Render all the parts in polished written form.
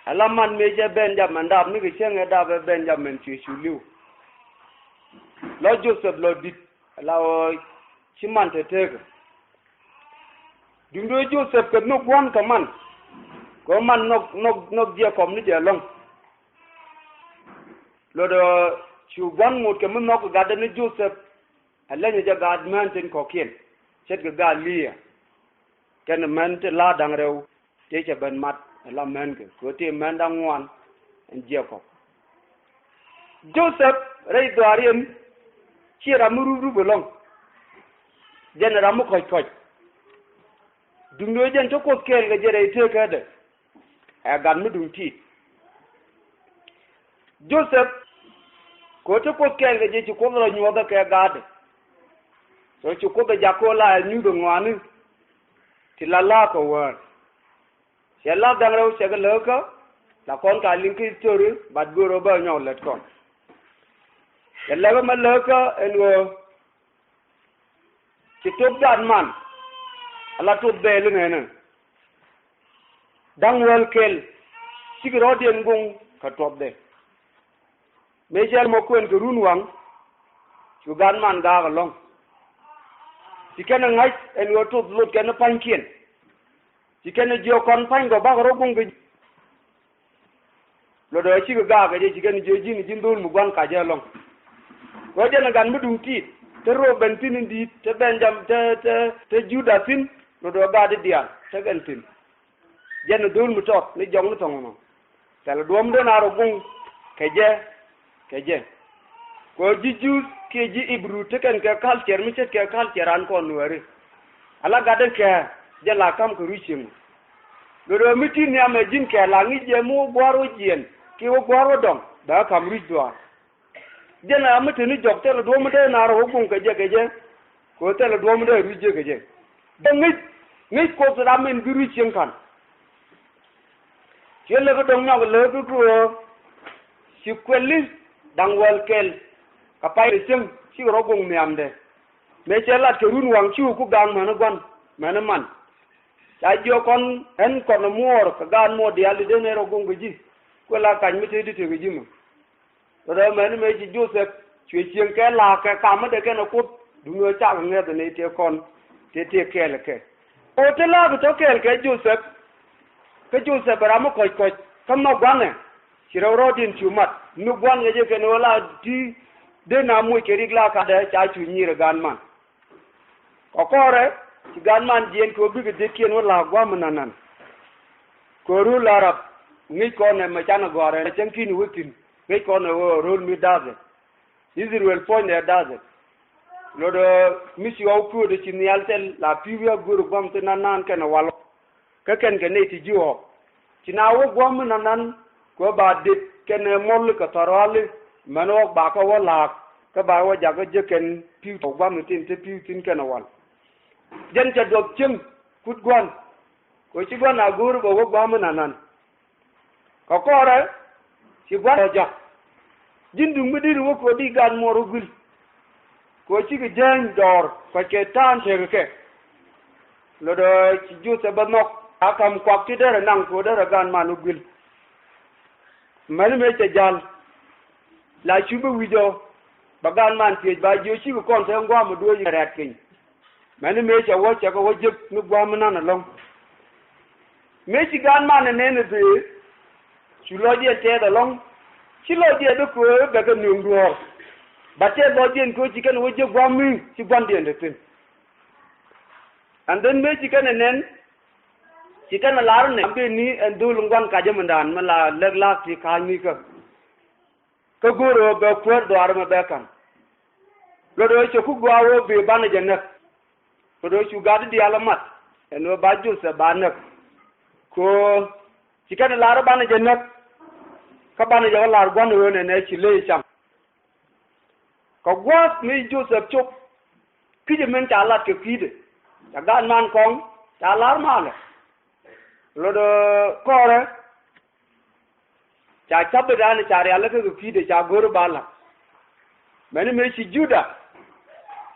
Alaman meja Benjamin dab ni kichenga dab Benjamin chishuliu. Lord Joseph Lord dit lao chiman tetega. Dundo Joseph ke nok wan kaman. Ko man nok dia kom ni dia long. Lord chu wan mot ke mun nok gadan ni Joseph. Allah ni ja gad man tin kokien. Chet ke galia. Ken man te la dang rew te che ben mat la man ke ko te man dang wan en Jacob. Joseph rei dwarien chira mururu belong. Jen ramu koy. Dundo jen to ko kel ga jere te ka de. A gan mu dum ti. Joseph ko to ko kel ga je ci ko ro nyoda ka gade. So ci ko be jakola nyu do ngwani. Ti la ko wan. Se la dang rew se ga le ko la kon ka linki tori bad goro ba nyaw let kon. Ya la ma le ko en wo ci top dan man ala top be lu ngene. Dang wel kel sigro den gung ka top de. Me jel mo ko en ko run wang ci gan man ga long. Jikana ngai en wo top lot ken pankien. Jikana jo kon pan go ba ro gung ge. Lo do chi ga ga je jikana jo jini jindul mu gwan ka je long. Wo je na gan mu dum ti te ro ben tin ndi te benjam te judasin lo do ga de dia te gan tin. Je na dul mu tot ni jong ni tong no. Tala duom de na ro gung keje. Ko jiju keji ibru teken ke culture mi chet ke culture an ko nuare ala gaden ke je la kam ko ruchim do miti ni ame jin ke la ngi je mu gwaro jien ki wo gwaro dong da kam ruch do je na amete ni jokte lo do mu de na ro gun ke je ko te lo do mu de ruje ke je de ngi ko ra men bi ruchim kan je le ko dong na le ko si kweli dang wal kel kapai sim si rogong miamde me chelat ke run wang chu ku gang mana gon mana man cha jo kon en kon muor ka gan mo dia li de ne rogong gi ko la kan mi te di te gi mo do men me ji Joseph chue chieng ke la ke kam de ke no ku du no cha nge de ne te kon te ke le ke o te la to ke Joseph ra mo ko kam no gwan ne si ro din chu mat nu gwan ge je ke no la di de na mu ke rigla ka da cha chu ni re gan man ko re ci gan man jien ko bi de kien wala gwa munanan ko ru larab ni ko ne ma chana gore chen kin witin ni ko ne ro mi daze Israel point ne daze lo do misi au ku de ci ni altel la piwa guru gwam te nanan ke na walo ka ken ke ne ti jiwo ci na wo gwa munanan ko ba de ken mol ka tarale mano ba ka wala ka ba wa jaga jeken piu to ba mutin te piu tin kana wal jen ta dok chim kut gwan ko ci gwan agur bo wo ba munanan ko re ci gwan ja jindu ngudi wo ko di gan mo rugul ko ci ge jen dor ko ke tan te ke lo do ci ju se ba nok akam kwak ti dere nang ko dere gan manugul mani me te jal la chubu wido bagan man tie ba jo chi ko kon te ngwa mu do yi rat kin mani me che wo che ko wo jep nu gwa mu na long me chi gan man ne ne de chu lo die te da long chi lo die do ko be ga nu ngro ba te bo dien ko chi kan wo je gwa mu chi gwan dien de tin and then me chi kan nen chi kan la ne be ni endul ngwan ka je mandan ma la leg la ti ka ni ka ka goro be kwer do arma be kan lo do che ku gwa wo be ban je nak ko do chu gad di alamat eno ba ju se banak ko cikan lar ban je nak ka ban je lar gwan wo ne chi le cham ko gwa mi ju se chop ki je men ta lat ke ki de ta gan man kong ta lar ma le lo do ko re cha chab da ne cha re ala ke ki de cha gor bala meni me chi juda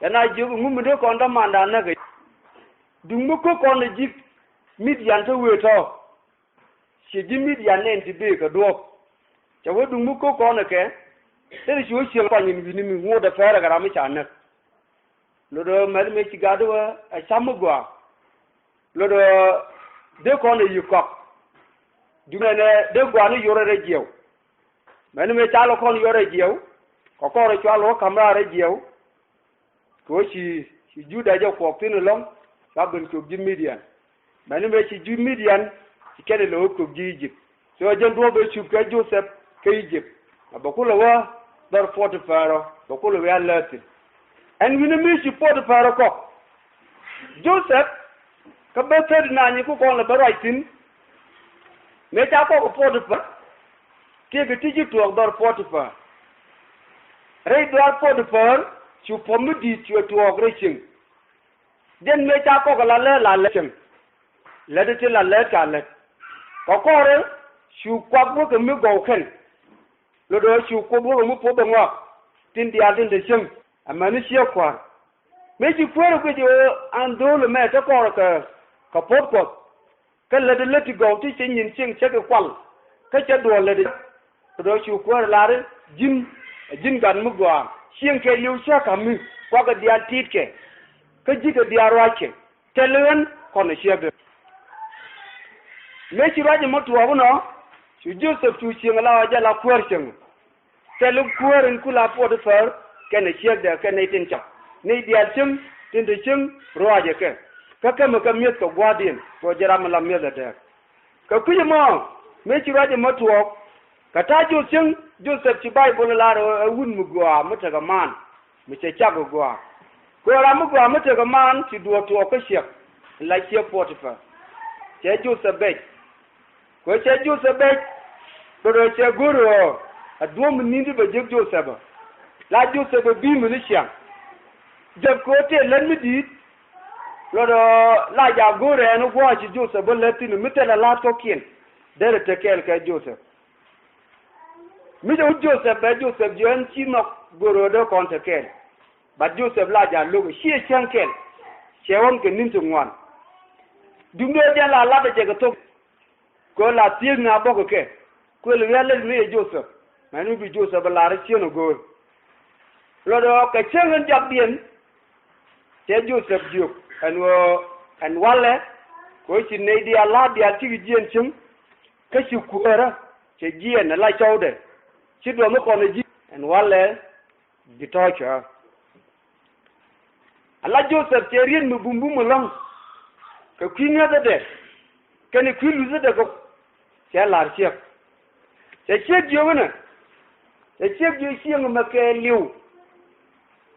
yana ju ngum de ko nda manda na ke dung mu ko ne jik Midian to we to she gi Midian nen ti be ka do cha we dung mu ko na ke te shi shi pa ni ni mi ngo da fere ga mi chan lo do mer me ci gado a samu gwa lo do de ko ne yu ko du ne de gwa ni yore re jew men me cha lo ko ni yore jew ko re cha lo kamra re jew ko shi juda jo ko tin long ka ben ko gi Midian men me ci ju Midian ci kene lo ko gi Egypt so jen do be ci ka Joseph ka Egypt abakula wa dar Potifar bakula wa latin and we me ci Potifar ko Joseph ka be ted na ni ko la baraitin me ta ko Potifar ke ga tiji to dar Potifar rei dar Potifar ci pomudi ci to ogreshin den me ta ko la chen la de la ka le ko re shu kwa bo ke mi go ken lo do shu ko bo mu po ngwa tin dia din de chen amani shi kwa me ji fuero ko ando le me ta ko ka pot ko ka le de leti go ti chen yin chen che ke kwal ka che do le de do shu ko la re jin gan mu gwa shin ke liu sha ka mi kwa ga dia tit ke ka ji ka dia ro ke telen ko ne shi ga me ci raje motu wa no su Joseph tu ci ngala wa jala kuer ceng telu kuer en kula Potifar kene ciek de kene tin chap ni dia ceng tin de ceng roaje ke ka me ka miet ko gwadin ko jara ma la miet de ka kuye mo me ci raje motu wa ka ta jo ceng Joseph ci Bible la ro wun mu gwa mata ga man mi ce chago gwa ko ra mu gwa mata ga man ci do to ko ciek la ciek Potifar ce Joseph be ko ce Joseph be do ce guru adwo mun ni be je Joseph la Joseph bi mun ni sia je ko te len mi di lo do la ja guru en ko ci Joseph bo le tin mi te la to kin dere te kel ka Joseph mi do Joseph be Joseph je en ci no guru do kon te kel ba Joseph la ja lo shi chen kel che won ke nin tu ngwan dumbe de la de je to ko la tieg na boko ke ko le yalla le Joseph manu bi Joseph la re cheno go lo do ka chengen jabien te Joseph juk an wale ko ci ne di ala di ati jien chim ka ci ku era ce jien la chawde ci do mo ko ne ji an wale di tocha ala Joseph te rien mu bumbu mo long ka kinya de kene kwilu de ko ce lar chef ce chef jowna ce chef jo sieng ma ke liu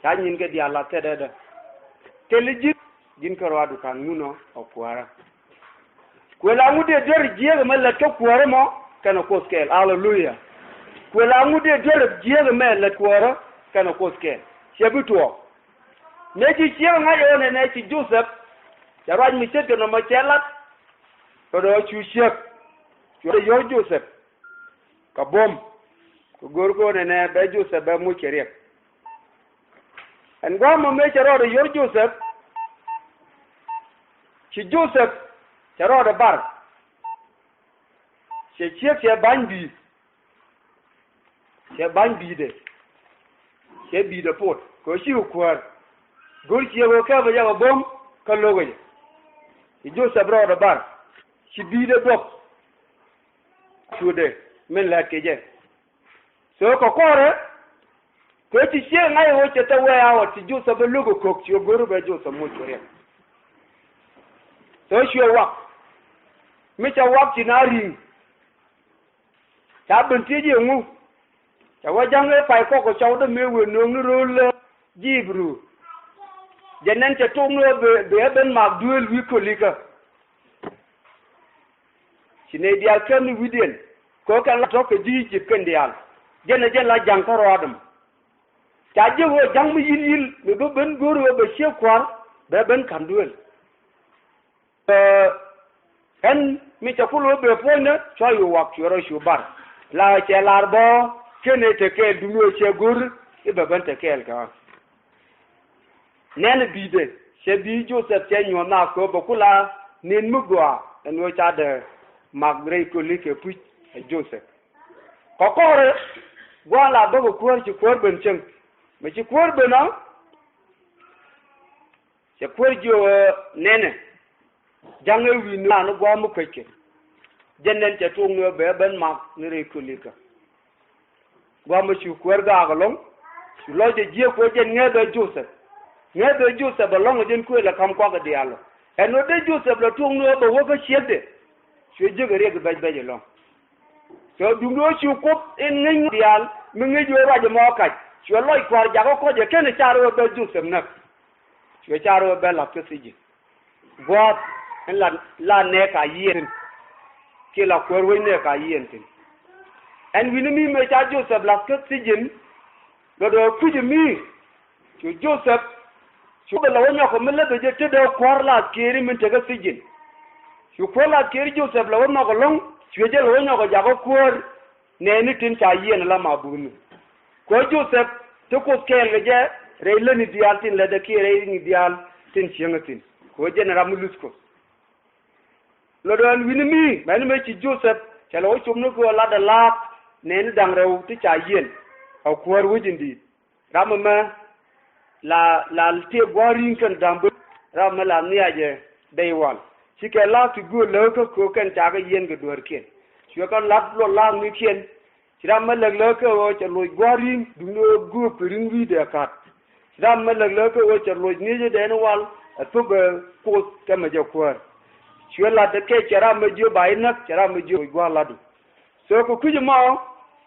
ta nyin ke dia la te de te legit din ko wadu kan nuno o kwara ko la mu de der jiega ma la to kwara mo kana ko skel hallelujah ko la mu de der jiega ma la kwara kana ko skel chebuto ne ji sieng nga yo ne ci Joseph ya raj mi set no ma chelat ko do chu chef yo Joseph ka bom ko gor ko ne be Joseph be mu cherek en gwa mo me chero yo Joseph ci Joseph chero de bar che chef che bandi de che bi de pot ko shi ko gor che go ka ba ya bom ka logo ji Joseph ro de bar ci bi de dok sude men la keje so ko kore ko ti she ngai ho che ta wa wa ti Joseph logo ko ci gor ba Joseph mo chore so shi wa mi cha wa ti na ring ta ben ti je ngu ta wa jang e pai ko chaw de me we no ngro le jibru jenen te to ngro be ben ma duel wi ko lika sine dial kan widien ko kan la to ke ji ci kan dial jen la jang ko rodum ta je wo jang mi yil me do ben goro be che kwar be ben kan duel en mi ta fulo be fona cho yo wak yoro shu bar la che larbo kene te ke dulo che gur e be ben te kel ka nen bide che bi Joseph che nyo na ko bokula nen mugwa en wo cha de magre ko li ke pu Joseph ko re gwa la do ko ci ko ben chen me ci ko ben na ci ko jo nene jangal wi na no gwa mu keke jenden te to no be ben mag ni re ko li ka gwa mu ci ko ga ga long ci lo je ko jen ngebe Joseph ba long jen ko la kam ko ga dialo en no de Joseph la to no be wo ga chede ci je ga re ga ba je long so dungo ci ko en ngin dial mi ngi jo raje mo ka ci loy ko ja ko je ken charo be Joseph nak ci charo be la ke siji god en la ne ka yen ki la ko we ne ka yen tin en wi ni mi me cha Joseph la ke siji do ku ji mi ci Joseph ci be la wonya ko me le be je te do ko la kiri min te ga siji ci ko la kiri Joseph la wonya ko long ci je la wonya ko ja ko ne ni tin ta yen la ma bu ni ko Joseph to ko kel je re le ni dial tin le de ki re ni dial tin chengatin ko je na ramulus ko lo don wini mi man me ci Joseph ci la wo chum no ko la da la ne ni dang rew ti ta yen aw ko war wujindi ramma la te gwari kan dambe ramma la ni aje day wal ci ke la tu go le ko kan ta ga yen ga dor ken ci ko lat lo la mi ken ci ramma le ko ci lo gwari du no go pirin wi de kat ci ramma le ko ci lo ni je de no wal to be ko ta ma je ko ci la de ke ci ramma je bay nak ci ramma je gwa la du so ko ku ma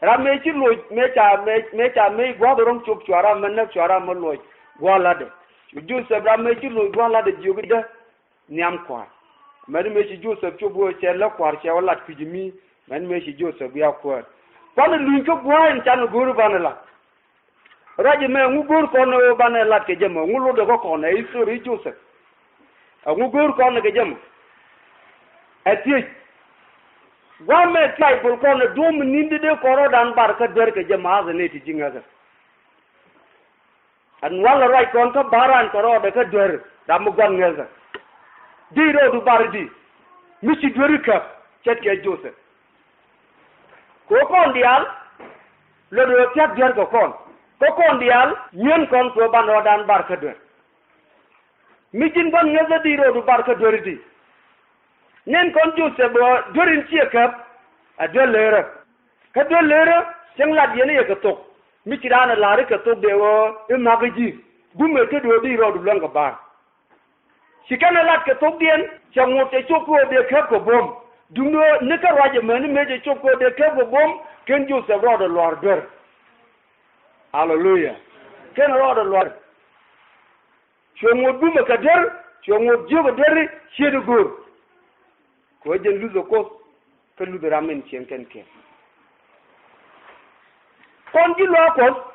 ramme ci lo me cha me gwa do rong chup chara man nak chara ma lo gwa la de ju se ramme ci lo gwa la de ju de nyam kwa man me ci ju se chubo che la kwar che wala ku ji mi man me ci ju se ya kwa kon lu ko gwa en chan guru banala raje me ngu gur ko no banala ke jema ngu lo de ko na isu ri ju se ngu gur ko na ke jema ati gwa me tai bul ko na dum nindi de koro dan bar ka der ke jema ne ti jinga ga an wala rai kon ka baran koro de ka der da mu gan ngaza di ro du bardi mi ci dori ka chet ke Joseph ko kon dial lo do chat der ko kon dial nyen kon ko bano dan bar ka der mi jin ban ngaza di ro du bar ka der di nen kon Joseph bo dorin ci ka a dolere ka dolere sing la di ne ka tok mi ci dana la re ka tok de wo e magaji bu me ke do di ro du longa bar si kana la ka tok dien cha ngote choko de ka ko bom dundo ne ka waje mani meje choko de ka ko bom ken Joseph ro de lor der hallelujah ken ro de lor chongo du me ka der chongo jogo der ci de gor ko je luzo ko ke lu dara men chen ken ke kon ji lo ko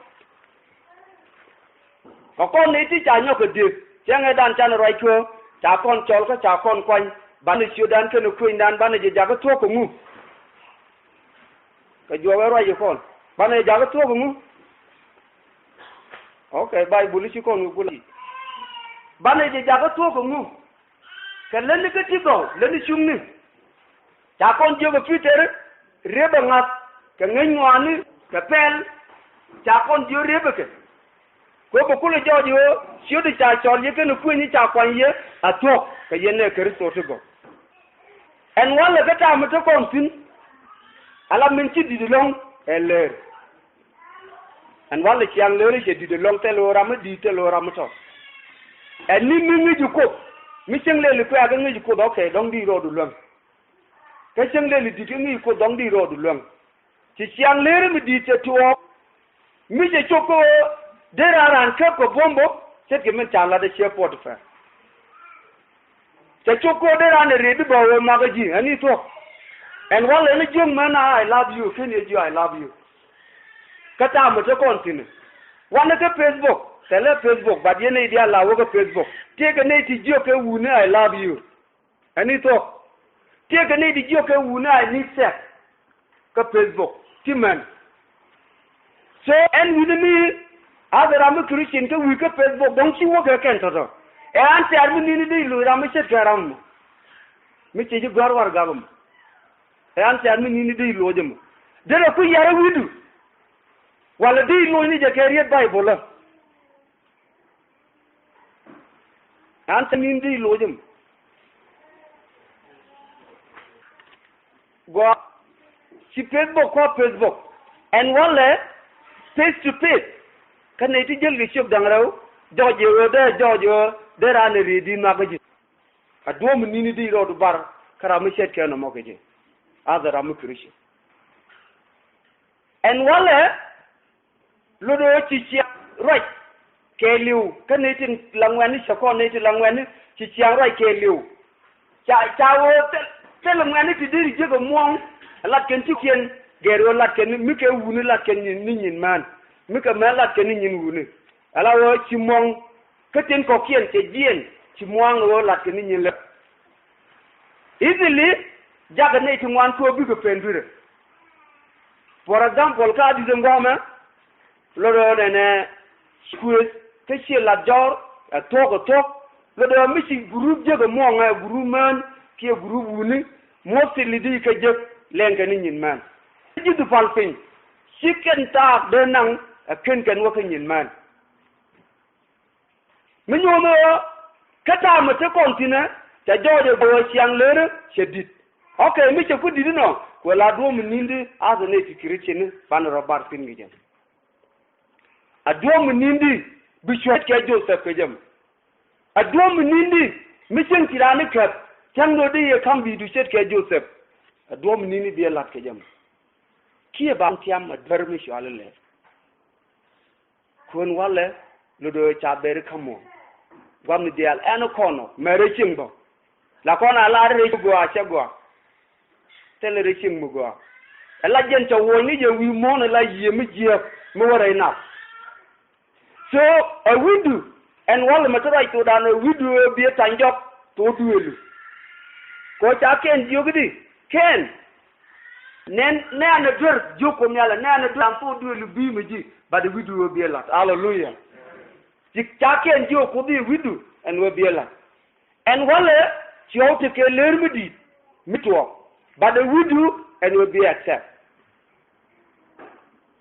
kon ne ti cha nyo ko de chen dan chan roi ko cha kon chol ko cha kon kwan ban chi dan ke no kuin dan ban je ja ko to ko ngu ka jo wa roi kon ban je ja ko to ko ngu okay bible chi kon ngu li ban je ja ko to ko ngu ka len ke ti ko len chung ni cha kon je ko fitere reba ngat ka ngwani ka pel cha kon je reba ke ko ko le jojo sio de cha chol ye ke no ku ni cha kwan ye atok ka ye ne Kristo to go en wala ka ta mata kon tin ala min ci di long eler en wala ci ang le je di long te lo ram di te lo ram to en ni mi ngi ko mi cheng le ko aga ngi ko do ke dong di ro du long ka cheng le di ngi ko dong di ro du long ci ang le mi di te to mi je choko dera ran ka ko bombo set ke men chala de che pot fa te choko dera ne re di ba wo magaji ani to en wala ni jung mana I love you finish you I love you kata mo te continue wana ke Facebook tele Facebook ba ye ne dia la wo ke Facebook te ke ne ti jo ke wu ne I love you ani to te ke ne di jo ke wu ne I need sex ke Facebook ti man so en wi ni azara mu Christian ke wi ke Facebook don chi wo ke ken to e an te armi ni di lu ra mu che garam mi ci gor war gabam an tan mi ni di lojum dere ku yara widu wala di lo ni je keriye bible an tan ni di lojum go ci Facebook and wala face to face kan ne ti jël gi ci dang raw jojo de ran ri di ma gaji a doomu ni di ro du bar kara mi set keno mo gaji azara mu krishi and wala lo do ci right ke liu kan ne tin langwani sako ne tin langwani ci right ke liu cha wo te langwani ti di je go mo lat ken ci ken gero lat ken mi ke wunu lat ken ni nyin man mi ke ma lat ken ni nyin wunu ala wo ci mong ke ten ko kien te jien ci moang wo lat ken ni nyin le easily jaga ne ti ngwan to bi ko pendure for example ka di ngoma lo do ne squeeze ke ci la jor to lo do mi ci groupe je go monga groupe man ki groupe wunu mo se lidi ke je lenga ni nyin man ji du fal fin chicken ta de nang ken wa ken nyin man mi nyomo kata ma te kontina ta jode go siang lere shedit okay mi che fudi no ko la do mi nindi azane ti kirichin ban robar fin gi jam adom nindi bi chwet ke Joseph ke jam adom nindi mi chen tirani kat tango de ye kam bi du chet ke Joseph adom nindi bi lat ke jam kiye ba tiam adver mi shwale le kon wale lo do cha ber kamo gwam di al eno kono mere chimbo la kona la re go a chego tele re chimbo go la jen to woni je wi mo na la ye mi je mo wara ina so a widu en wala matara to dan widu bi tanjop to duelu ko ta ken jogdi ken nen na dur joko nyala na dur am to duelu bi mi ji ba de widu bi la hallelujah Jikake and you could be widow and will be alive. And wale, she ought to learn me mitwa, but a widow and will be accept.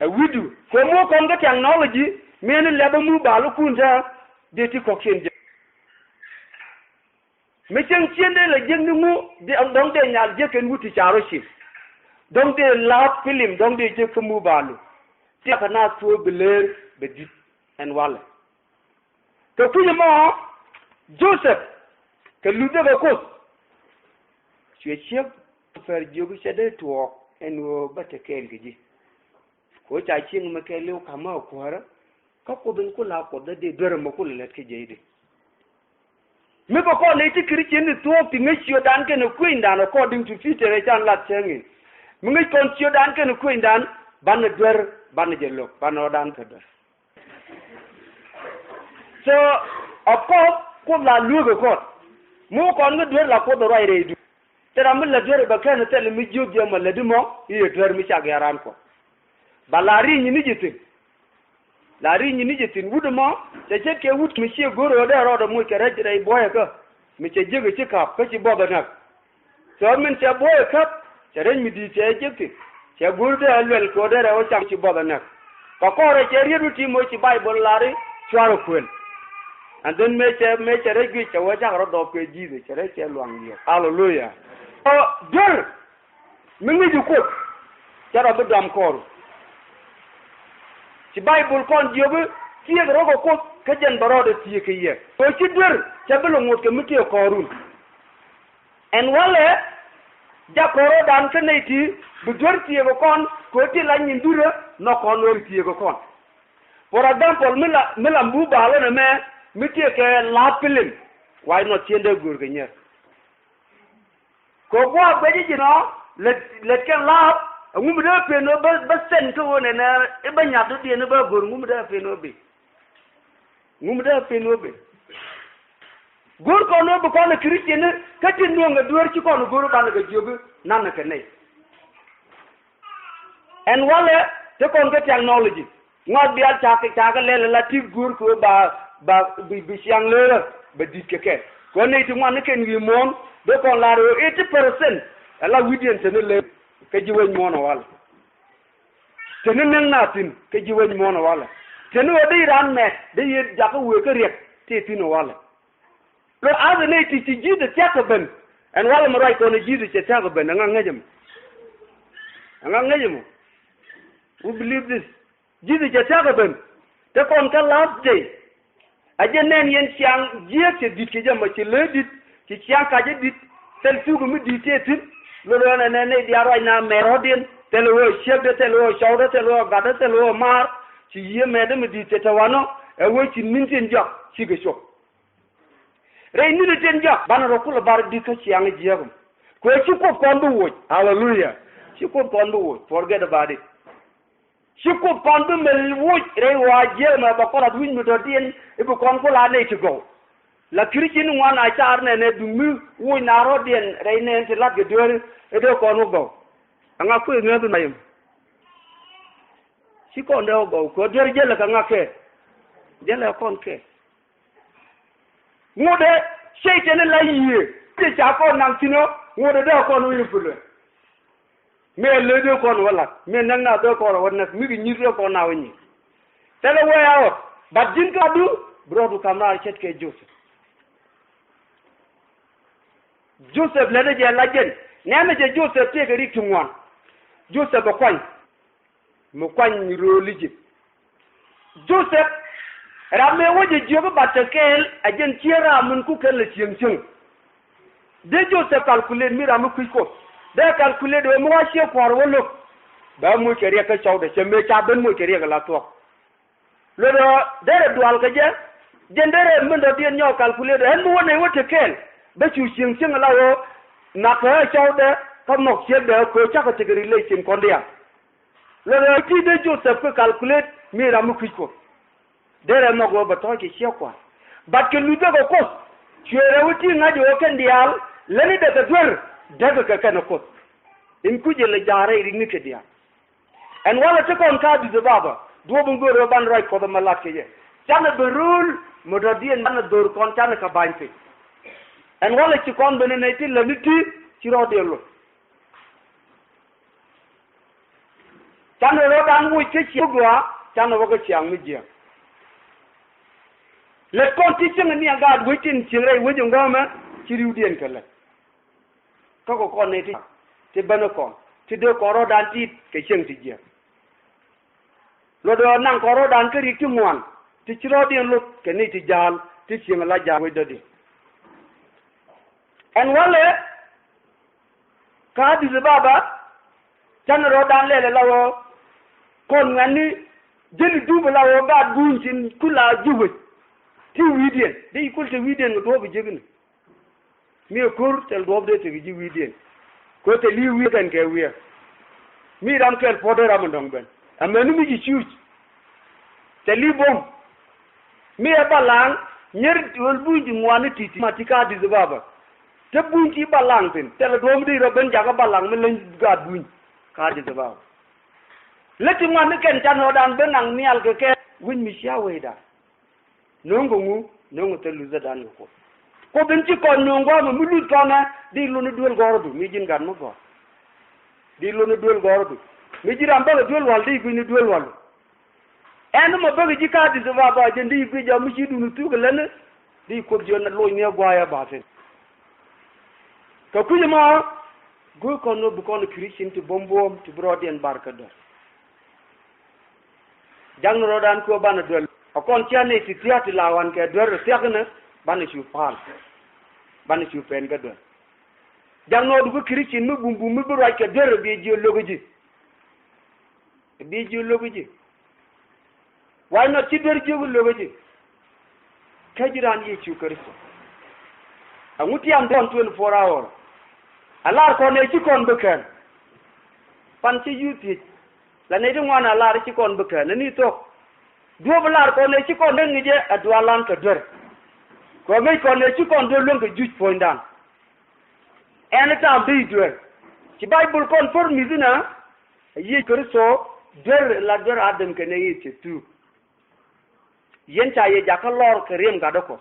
A widow, for more conduct technology, many level move balukunja, they took oxygen. Mission Chende la Jengu, don't they not Jack and Woody Charoshi? Don't they laugh film, don't they take a move balu? Take a nice to believe, but and wale. To kuya Joseph ke lude ba ko chef fer jogu chede to en wo bata kel giji ko cha chin ma ke lew kama ko hara ka ko bin kula ko da de dore ma kula let ke jeide me ba ko le ti krichen to ti me chio dan ke no queen dan according to future chan lat chengin me ngi kon chio dan ke no queen dan ban dor ban jelo ban dan ka dor. So, of course, come la lugo court. Mo kon do la ko do right redu. Tera mun la dore ba kan tel mi jogi ma la dimo yi dor mi chag yaran ko. Balari ni jitin. Lari ni jitin wudu mo te che ke wut mi che goro de ro do mo ke rejre boy ko. Mi che jege che ka ko ci boba nak. So min che boy ka che ren mi di che jekti. Che gurde alwel ko de ro cham ci boba nak. Ko ko re che ridu ti mo ci bible lari chwaro kwen. And then make a regular watch out of Jesus, hallelujah. Oh, girl, Mingy you cook, Sarah Dam Cor. The Bible con Jobu, see the robo cook, Kajan Barada Tia. So she did, Chabelum was committee of Corun. And wale, Jacoro Dankanati, the dirty of a con, Quoty Lang in Dura, no converty of a con. For example, Milambu Balan a man. Miti ke lapilin why not change gurganya ko kwa beji jino let can lap ngum da pe no ba sen to ne na e ba nya to de ne ba gur ngum da pe no be gur ko no bu ko na christian ka tin no nga dur ci ko no gur ba na ga jobu nan ka ne and wala te ko ga technology ngod bial ta ka le la ti gur ko ba bi siang le ba dit ke ko ne ti man ken wi mon do ko la ro 80% ala widien tene le ke ji wen mon wala tene nang natin ke ji wen mon wala tene o de ran me de ye ja ko we ke rek ti ti no wala lo a ne ti ji de ta ben en wala mo ray ko ne ji de ta ben nga ngajam we believe this ji de ta ben te kon ka last day ajenen yen siang jie te dit ke jama ci le dit ci siang ka je dit tel sugu mi dité tin lo ne di aroy na merodien tel wo chef de tel wo chawda tel wo gada tel wo mar ci ye mede mi dité te wano e wo ci minten jox ci ge sok rey ni de ten jox bana ro kula bar di ko siang jiegum ko ci ko kondu wo hallelujah ci ko kondu wo forget about it ci ko kondu mel wo rey wa je ma ba ko rat win mi do dien e bu kon ko la ne ci go la kirichin wan a char ne dumi wo na ro dien rey ne te lat ge dor e do ko no go anga ku nge du mayim ci ko ndo go ko dor je la ka ngake je la kon ke ngode sheytene la yiye ti cha ko nang tino ngode do ko no yifule me le do ko wala me nang na do ko wala mi gi nyiro ko na woni tele wo yawo ba jin ka du brodu kamra chet ke Joseph le de la jen neme je Joseph te gari kimwan Joseph ba kwan mo kwan ro liji Joseph rame woje jogo batakel ajen tiera mun ku kel chieng de Joseph calculer mi ram ku ko de calculer de mo wache kwar wolo ba mo keriya ka chawde cheme cha ben mo keriya la to lo do de dual ka je jendere mun do bien nyo calculer de mo wone wote kel ba chu chieng la wo na ka chawde ka mo che de ko cha ka tigri le chin kondia lo do ti de Joseph ko calculer mi ram ku ko dere mo go ba to ki kwa bat ke lu de ko chere wuti ngadi o ken dial leni de dwer de ka kana ko in kuje le jare ri ni ke dia en wala te kon ka di baba do bu ngoro ban ray ko da malak ke je chana berul mododien na dor kon chana ka bainte en wala ci kon bene ne ti le niti ci ro de lo chana ro dan wu ke ci gwa chana wo ko chiang mi je le konti cheng ni aga witin chingre wujung ngama chiriu dien kala ko kon ne ti bana kon ti do ko ro dan ti ke cheng ti je lo do nang ko ro dan ke ri ti ngwan ti chiro dien lo ke ni ti jal ti ching la ja we dodi en wale ka di baba tan ro dan le lawo kon ngani jeli dubu lawo ba gunjin kula juwe ti widien de ikul te widien do be jegin mi kur tel do de te ji widien ko te li wi kan ke wi mi ram kel poder am ndong ben amenu mi ji chuch te li bom mi e balang nyer wol buji ngwani titi matika di baba te buji balang tin tel do mi ro ben jaga balang men lañ ga buñ ka di baba leti ngwani ken tan ho dan ben nang mial ke win mi sha weda nongo te luza dan ko ben ci ko nongo mo lu to na di lu nu duel gordu mi jin gan mo go di lu nu duel gordu mi jiram ba duel wal di bi ni duel wal en mo ba ji ka di ba ba je di bi ja mu ci du nu tu len di ko jona lo ni gwa ya ba fe ko ku ma go ko no bu ko no christian ti bombom ti broden barka do jang ro dan ko ban duel akon tiane ti tiati lawan ke dor tekna ban ci fal ban ci pen ga do janno du ko christian mu bumbu mu bro ke dor bi ji logoji why not ci dor ji logoji kajiran yi ci kristo amuti am don 24 hours alar ko ne ci kon bekan pan ci yuti la ne di ngwana alar ci kon bekan ni tok duobalar ko ne ci kon ngi je adwalan ka dor ko me ko ne ci kon do long juj poindan en ta bi dor ci bible kon for mizina yi kristo dor la dor adam ke ne yi ci tu yen ta ye jakal lor ke rem ga doko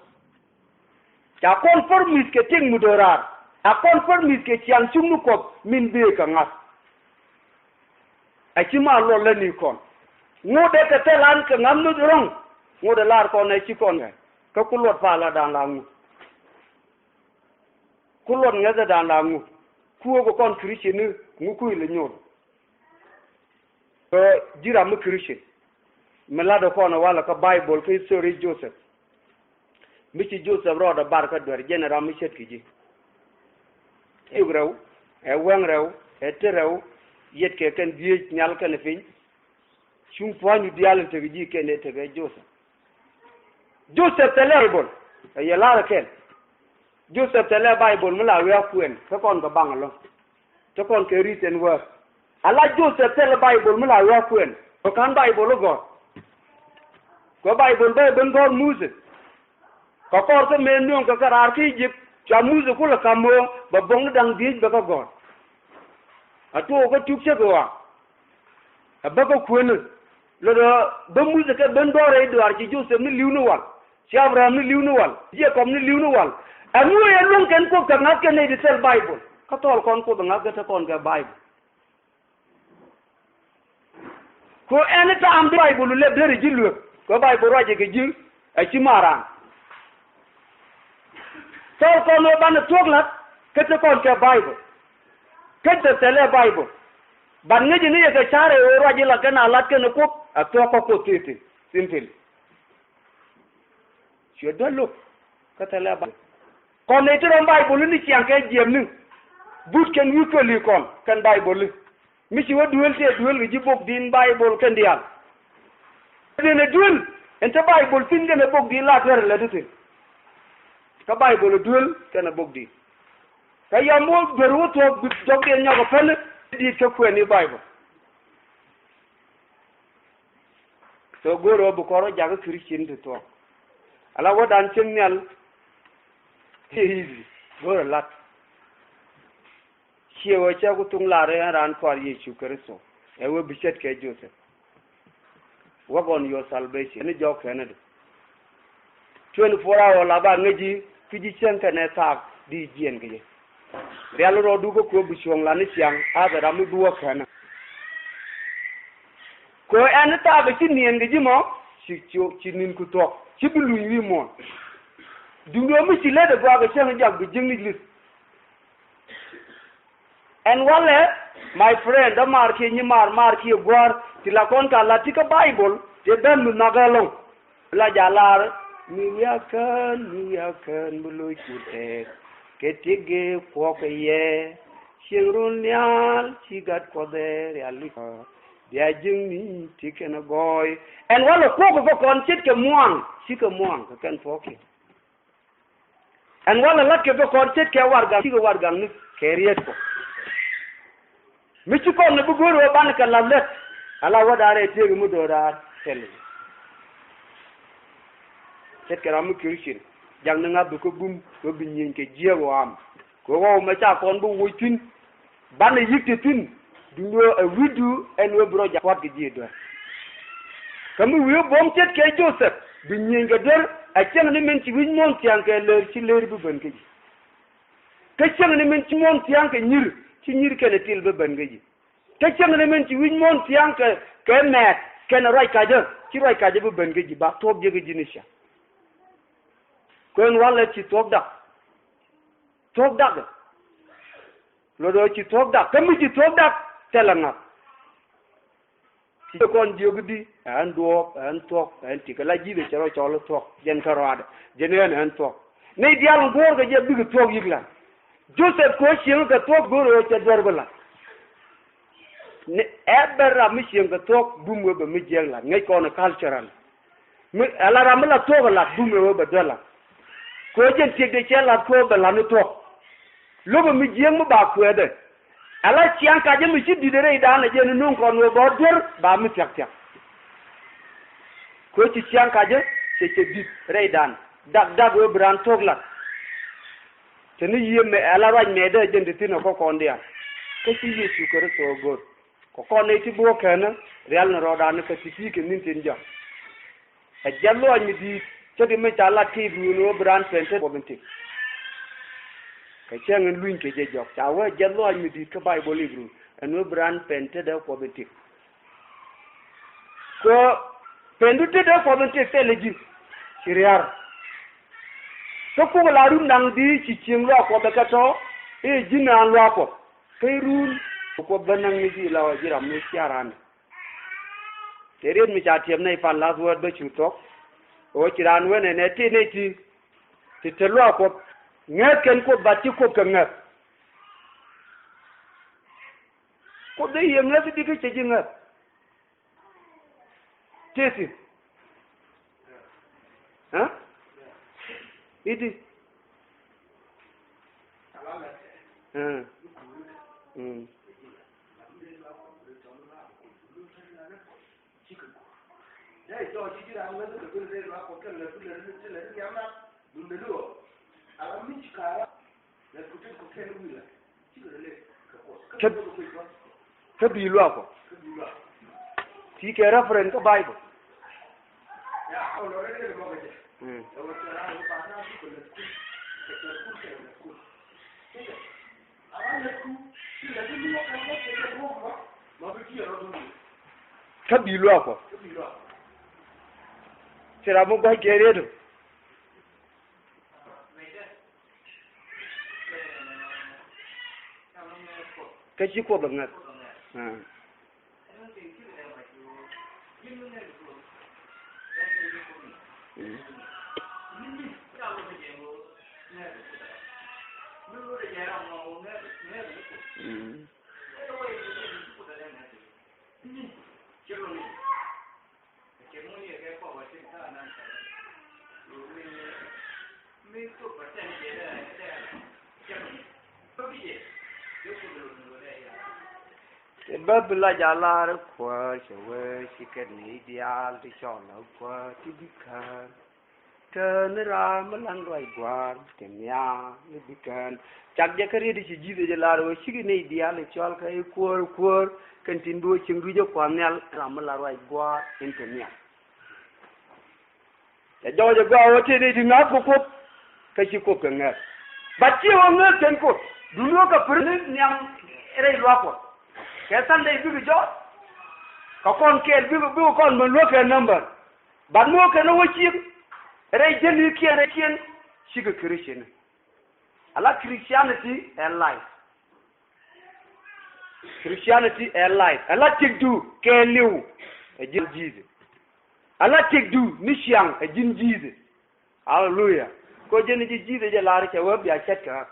cha conformis ke ting mudorar a conformis ke chiang chung ko min be ka ngat a chi ma lo le ni kon ngode te telan ke ngam nu rong ngode lar kon ai chi kon ga ka kulot fa la dan la ngu kulot nga da dan la ngu kuo ko kon christian ngu ku le nyol jira mu christian melado kono wala ka bible ka story Joseph michi Joseph roda barka dor general mi set kiji igraw e wengraw e terew yet ke kan biye nyal kan fin sum poñu dial te ji ken te ga Joseph tele bible e la ken Joseph tele bible mala we akuen ka kon ka bangalo to kon ke written word ala Joseph tele bible mala we akuen ko kan bible go ko bible be ben gor Moses ko ko se men nyong ka karar ki jip cha Moses ko la kamo ba bong dang di ba ko gor atu ko tuk che go a ba ko kwenu lo do ba Moses ka ben dore do ar ci Joseph ni liwnu wal ci Abraham ni liwnu wal je kom ni liwnu wal amu ye long ken ko ka ngak ne di sel bible ka tol kon ko ngak ta kon ga bible ko ene ta am bible le dere jilu ko bible roje ke jil a ci maran tol ko no ban toglat ke ta kon ka bible ke ta tele bible ban ngi ni ke chare o roje la kana lat ke no ko a to ko tete simple je do lo ka tele bible kon ne to bible ni ci anke jem ni but ken wi ko li kon kan bible mi ci wa duel ji bok din bible kan dial ne duel enta bible fin ne bok di la ter la dite ka bible duel kan bok di ka ya mo beru to dog de nyago fel di ka ko ni bible so goro bu ko ro jaga christian de to ala wadan chenal easy goro lat chewa cha ku tung la re ran ko Yesu Kristo e wo bichet ke Joseph work on your salvation ni jo kenede 24 hour la ba ngeji fiji chen kane tak di jien ke real ro du ko bu chong la ni siang a da mu duwa kana ko an ta ba chi nien ge mo chi nin ku to chi bu lu wi mo du do mi chi le de ba ga chen ja bu jing ni list and wale my friend the marki ni marki gwar tila kon ka la tika bible te ben nagalo la jalar mi yakan bulu kute ketige ko ye shirun nyal chigat ko de realika dia jing ni tikena goy and wale ko kon chit ke muang chika muang ka kan foke and wale lat ke kon chit ke warga chika warga ni keriet ko michi ko ne bugoro ban ka lalet ala wadare tegi mu dora tele set kera mu christian jang nga bu ko bum ko bi nyin ke jewo am ko wo ma cha kon bu wutin ban yikte tin dundo a widu en we bro ja wat ge jedo kamu wi bom set ke Joseph bi nyin ge der a chen ni men ci win mon tian ke leer ci leer bu ban ke ke chen ni men ci mon tian ke nyir ci ñir kene til be ben ngi te ci ngene men ci wiñ mon tiang ke met ken roy kaje ci roy kaje be ben ngi ba tok jege jinisha kon wala ci tok da lo do ci tok da kam ci tok da telanga ci kon jogdi an do an tok an ti kala jibe ci roy cholo tok jen karade jenen an tok ne dial ngor ga je bi tok yigla Joseph ko chieng ka tok goro cha dorbala ne ebera mi chieng ka tok bumwe ba mi jela ngai ko na cultural mi ala ramla tok la bumwe ba dola ko jen ti de chela ko ba la no tok lo ba mi jeng mo ba ko de ala chiang ka je mi chi di de re da na je no ko no ba dor ba mi tek ko ci chiang ka je se di re dan dag we bran tok la teni yeme ala raj mede jende tino ko kondia ko ci Yesu Kristo gor ko konne ti bo kana real na roda ne ka ti ke nin tin ja a jallo ni di to di me tala ti bu no brand pente bo benti cái xe ngân luin cái dây dọc cháu ấy dân lo như đi cái bài bồ liv rồi anh nói brand pen thế đó qua bên tiệc có pen thế đó qua bên tiệc thế là gì Syria có cũng là đúng năng đi chỉ chieng lo qua bên cái chỗ ấy gì nào lo qua cái run qua bên năng gì là gì làm mấy xe ran thế nên mình chả thiệp này phản last word với chủ tộc ôi chỉ ran với này thì thế lo qua nghe kén ko bati ko kanga ko de yanga ti ke chejinga tesi ha idi cái bị loa quoi thì cái reference cái Bible cái bị loa quoi c'est la mon gars qui est là cái gì của bằng ngật bớt là giả la đó qua chơi chỉ cái này ideal thì chọn nó qua thì biết hơn cái này ra mà làm loại qua cái nhà nó biết hơn chắc giờ cái gì chỉ gì là rồi chỉ cái này ideal thì chọn cái qua cái tin đuôi chừng đuôi cho quan nhà làm mà làm loại qua internet để cho qua ở trên đây thì ngáp cục cái gì cục cái ngáp bắt chiều ngáp trên cục dulu cái phần nhang đây loa cục cái Sunday biết cho có con kia biết con mình look cái number bạn mua cái nó chiếc đây dân như kia đây kia chỉ cái Christian Allah Christianity and life Christianity and life Allah take do cái liu cái Jesus Allah take do nisiang cái Jesus hallelujah có dân như Jesus giờ lại cái web ya chết cả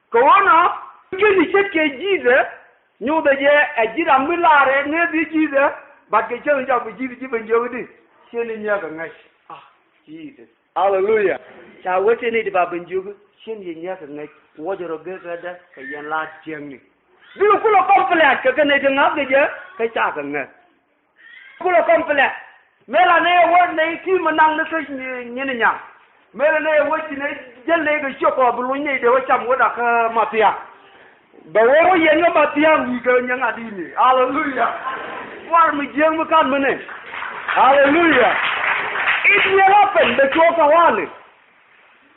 có nó cái gì chết cái Jesus nhiều đời giờ ở dưới làm mới là đấy nghe gì gì đó bắt cái chân cho cái gì chứ bên dưới đi trên này nhớ cả ngày Jesus hallelujah chào với trên này thì bà bên dưới trên này nhớ cả ngày qua giờ rồi cái đó cái gì là chiang này ví dụ là complex cái này thì ngáp cái gì cái cha cả ngày cũng là complex mấy là này vợ này khi mà năng nó cái như này nhá mấy là này vợ chị này dân này cái chỗ có bự này để vợ chăm vợ đặt mafia bawo yenga batiang wiga nyanga dini hallelujah war mi jeng makan mene hallelujah it will happen the choka wale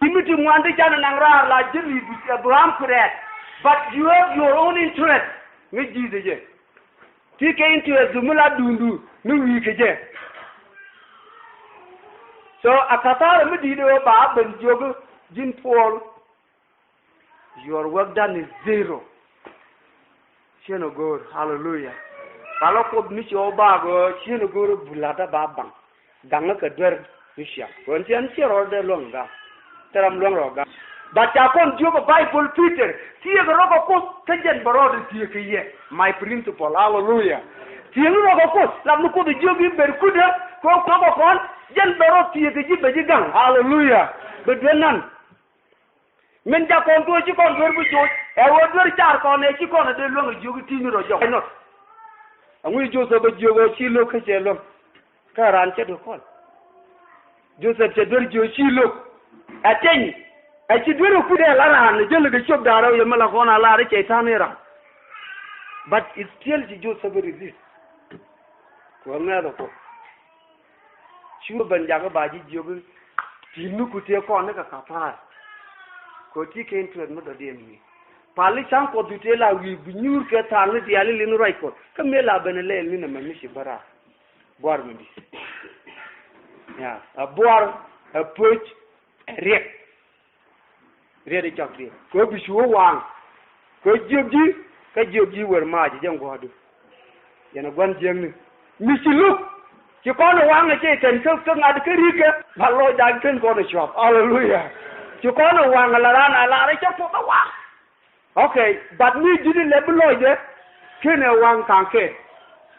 imiti mwande jana nangra la jiri Abraham correct but you have your own interest ngi jide je ti ke interest mula dundu nu wi ke je so akata mi dido ba ben jogo jin Paul your work done is zero Chino God, hallelujah. Kalau kau misi oba go, chino God bulada babang, danga kedua misi. Kemudian si roda longa, teram longa. Baca kon juga Bible Peter, dia kerana kau kejen berada dia kaya, my principle, hallelujah. Dia kerana kau, lalu kau juga berkuda, kau kon, jen berada dia kaya berjagang, hallelujah. Berdenan. Menja kon tu ci kon gor bu joj e wo gor char kon e ci kon de lo nga jogu tinu ro jox no amuy Joseph ba jogo ci lo ke ci lo karan ci do kon Joseph ci dor jo ci lo ateng e ci dor ku de la ran jël ga ciop daraw ya mala kona la re ci tanira but it still ci Joseph resist ko nga do ko ci ban jaga baji jogu tinu ku te kon ka kapar ko ti ken tuet mo do dem ni pali sang ko dutela wi binyur ke tan ni ali lin roi ko kamela benele ni na mamishi bara bor mi ya a bor a puch rek de chak de ko bi shu wang ko jibji ka jibji wer ma ji jang godu yana gwan jeng ni misilu ci ko no wang ce ten ko ngad ke rike ballo da ken ko no shop hallelujah ci ko no wang la ran ala re ci ko wa okay but ni jidi le bloy de kene wang kanke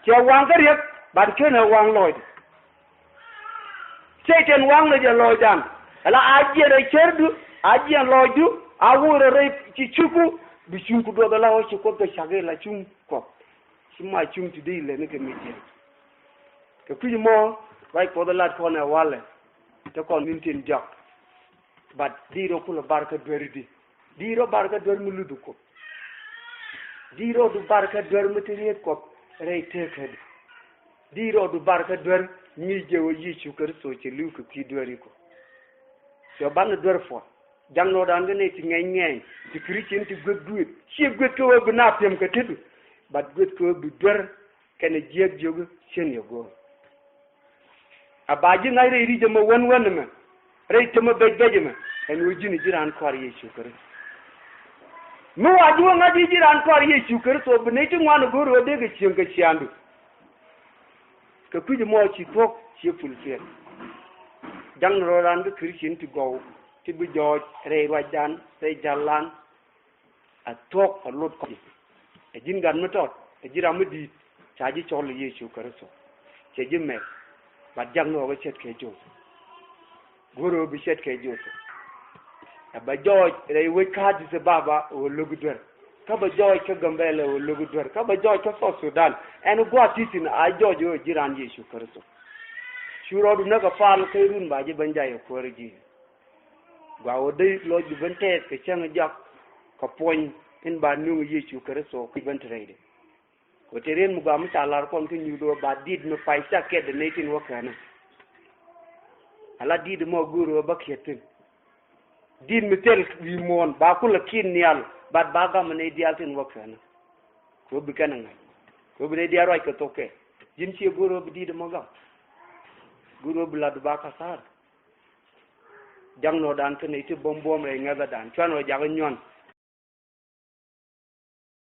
ci wang ke rek but kene wang loy ce ten wang le je loy dan ala aje re cerdu aje loydu awure re ci chuku bi chunku do la o ci ko ke chage la chung ko ci ma chung ti de le ne ke mi ke kuji mo vai ko da lat ko na wale te kon mintin jak but diro kula barka berdi diro barka dor mu ludu ko diro du barka dor mu te ko rei teked diro du barka dor mi jewo yi ci kër so ci liw ko ki dori ko so ban dor fo jangno dan ne ci ngay ngay ci christian ti gëdduit ci gëd ko bu na pem ko tedu but gëd ko bu dor ken jeeg jogu sen yo go abaji ngai re ri jama wan ma re tama bej ma en wujini jiran kwar yesu kër mu waju ngaji jiran kwar yesu kër so bu ne ti ngwana goro de ga cien ga ciandu ke kuji mo ci tok ci fulfier jang ro ran ga christian ti go ti bu joj re wajan re jalan a tok a lot ko e jin gan ma tot e jira ma di chaji chol yesu kër so ce jimme ba jangno ba set ke jo goro bi set ke jo ba joj re we ka di se baba o logu der ka ba joj ka gambele o logu der ka ba joj ka so sudan en go titin a joj o jiran yesu kristo shuro du naga fal kai run ba ji banja ya korji gwa o dai lo di bente ke chang jak ka poin in ba nu yesu kristo ki bentrede ko teren mu ga mu talar kon ke nyudo ba did no paisa ke de netin wakana ala did mo guru ba ketin did mi tel wi mon ba kula kin nial ba ga mo ne dial tin wakana ko bi kananga ko bi ne dial roy ko toke jin ci guru bi did mo ga guru bi lad ba ka sar jangno dan ke ne ti bom bom re ngaga dan chano jaga nyon